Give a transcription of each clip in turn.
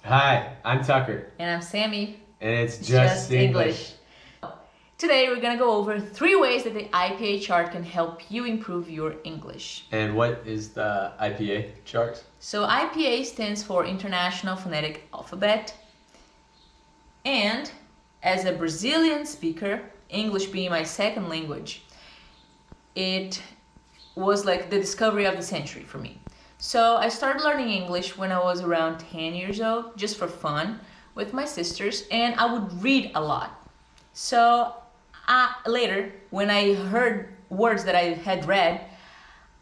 Hi, I'm Tucker. And I'm Sammy. And it's just English. Today we're going to go over 3 ways that the IPA chart can help you improve your English. And what is the IPA chart? So IPA stands for International Phonetic Alphabet. And as a Brazilian speaker, English being my second language, it was like the discovery of the century for me. So I started learning English when I was around 10 years old, just for fun, with my sisters, and I would read a lot. So later, when I heard words that I had read,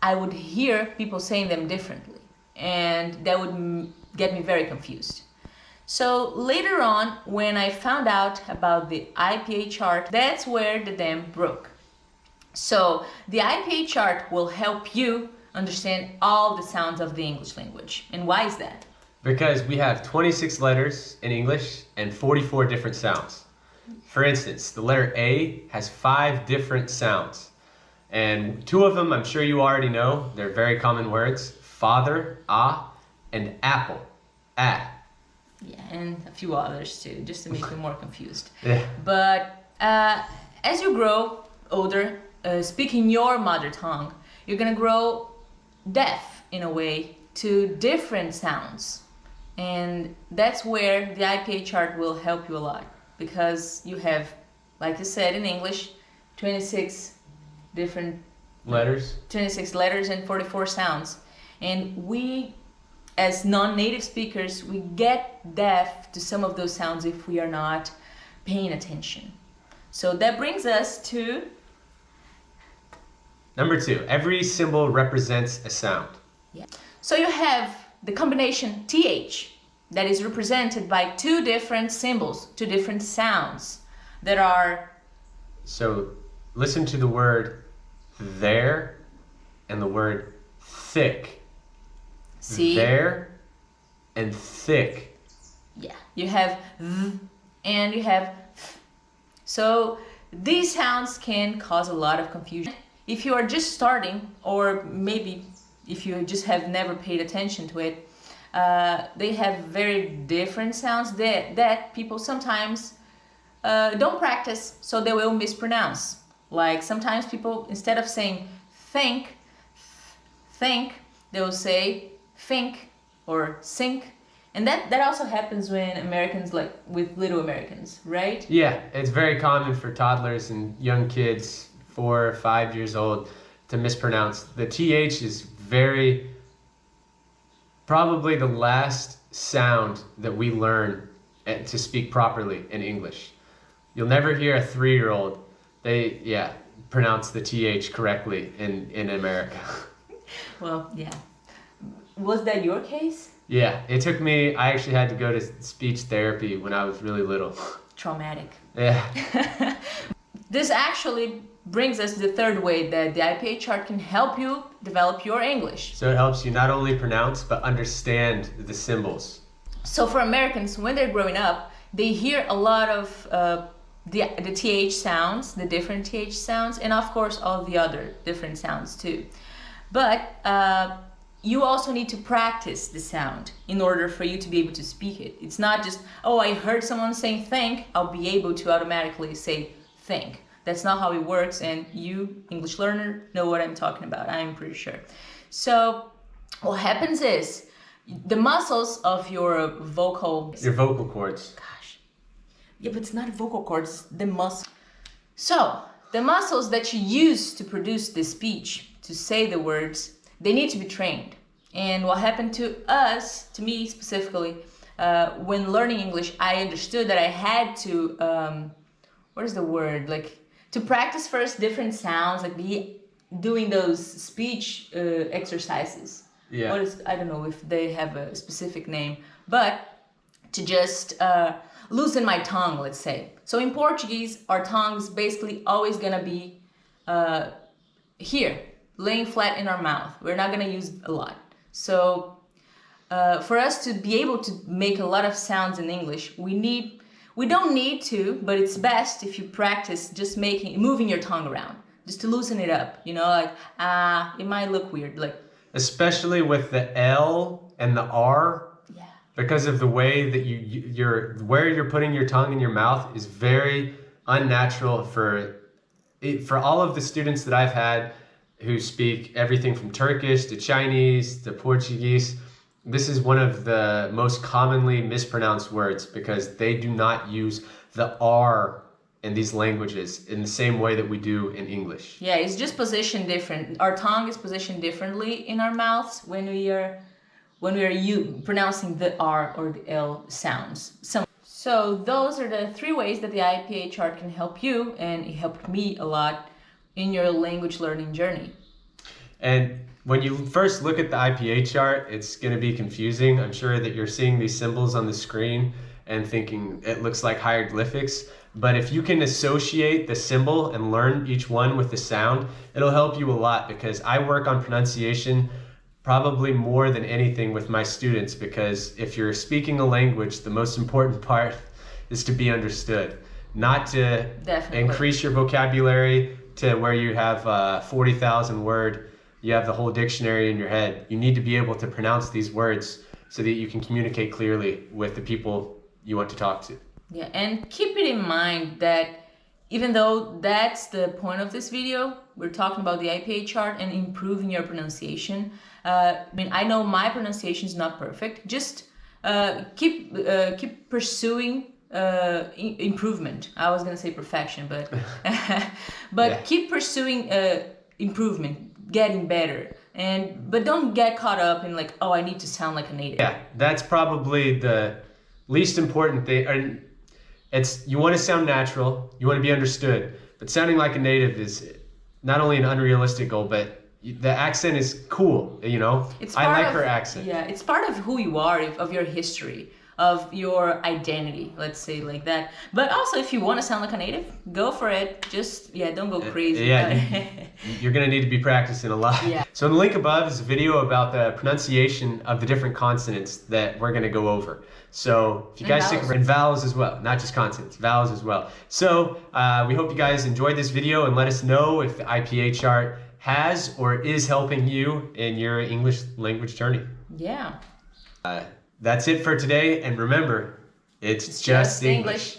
I would hear people saying them differently, and that would get me very confused. So later on, when I found out about the IPA chart, that's where the dam broke. So the IPA chart will help you understand all the sounds of the English language. And why is that? Because we have 26 letters in English and 44 different sounds. For instance, the letter A has 5 different sounds. And 2 of them I'm sure you already know. They're very common words. Father, ah, and apple, ah. Yeah, and a few others too, just to make you more confused. Yeah. But as you grow older, speaking your mother tongue, you're gonna grow deaf in a way to different sounds. And that's where the IPA chart will help you a lot, because you have, like you said in English, 26 different letters. 26 letters and 44 sounds. And we, as non-native speakers, we get deaf to some of those sounds if we are not paying attention. So that brings us to Number 2, every symbol represents a sound. Yeah. So you have the combination TH that is represented by 2 different symbols, 2 different sounds that are... So listen to the word there and the word thick. See? There and thick. Yeah, you have th and you have th. So these sounds can cause a lot of confusion. If you are just starting, or maybe if you just have never paid attention to it, they have very different sounds that people sometimes don't practice, so they will mispronounce. Like sometimes people, instead of saying think, they will say think or sink. And that also happens when Americans, like with little Americans, right? Yeah, it's very common for toddlers and young kids, 4 or 5 years old, to mispronounce. The TH is probably the last sound that we learn to speak properly in English. You'll never hear a 3-year-old, pronounce the TH correctly in America. Well, yeah. Was that your case? Yeah, it took me, I actually had to go to speech therapy when I was really little. Traumatic. Yeah. This actually brings us to the 3rd way that the IPA chart can help you develop your English. So it helps you not only pronounce, but understand the symbols. So for Americans, when they're growing up, they hear a lot of the TH sounds, the different TH sounds, and of course all the other different sounds too. But you also need to practice the sound in order for you to be able to speak it. It's not just, oh, I heard someone saying think, I'll be able to automatically say think. That's not how it works, and you, English learner, know what I'm talking about, I'm pretty sure. So what happens is the muscles of your vocal... Your vocal cords. Gosh. Yeah, but it's not vocal cords, it's the muscle. So the muscles that you use to produce the speech, to say the words, they need to be trained. And what happened to us, to me specifically, when learning English, I understood that I had to, what is the word? Like, to practice first different sounds, like doing those speech exercises. Yeah. I don't know if they have a specific name, but to just loosen my tongue, let's say. So in Portuguese, our tongue is basically always gonna be here, laying flat in our mouth. We're not gonna use a lot. So for us to be able to make a lot of sounds in English, we don't need to, but it's best if you practice just moving your tongue around, just to loosen it up, you know, like, it might look weird, like. Especially with the L and the R. Yeah. because of the way that where you're putting your tongue in your mouth is very unnatural for all of the students that I've had who speak everything from Turkish to Chinese to Portuguese. This is one of the most commonly mispronounced words because they do not use the R in these languages in the same way that we do in English. Yeah, it's just positioned different. Our tongue is positioned differently in our mouths when we are pronouncing the R or the L sounds. So those are the 3 ways that the IPA chart can help you, and it helped me a lot in your language learning journey. And when you first look at the IPA chart, it's going to be confusing. I'm sure that you're seeing these symbols on the screen and thinking it looks like hieroglyphics. But if you can associate the symbol and learn each one with the sound, it'll help you a lot, because I work on pronunciation probably more than anything with my students, because if you're speaking a language, the most important part is to be understood, not to increase your vocabulary to where you have 40,000 word, you have the whole dictionary in your head. You need to be able to pronounce these words so that you can communicate clearly with the people you want to talk to. Yeah, and keep it in mind that even though that's the point of this video, we're talking about the IPA chart and improving your pronunciation. I know my pronunciation is not perfect. Just keep pursuing improvement. I was gonna say perfection, but Yeah. Keep pursuing improvement, getting better, but don't get caught up in like, oh, I need to sound like a native. Yeah, that's probably the least important thing. You want to sound natural, you want to be understood, but sounding like a native is not only an unrealistic goal, but the accent is cool, I like her accent. Yeah, it's part of who you are, of your history, of your identity, let's say like that. But also, if you want to sound like a native, go for it. Just, don't go crazy. You're going to need to be practicing a lot. Yeah. So in the link above is a video about the pronunciation of the different consonants that we're going to go over. So if you guys stick around, and vowels as well, not just consonants, vowels as well. So we hope you guys enjoyed this video, and let us know if the IPA chart has or is helping you in your English language journey. Yeah. That's it for today, and remember, it's just English.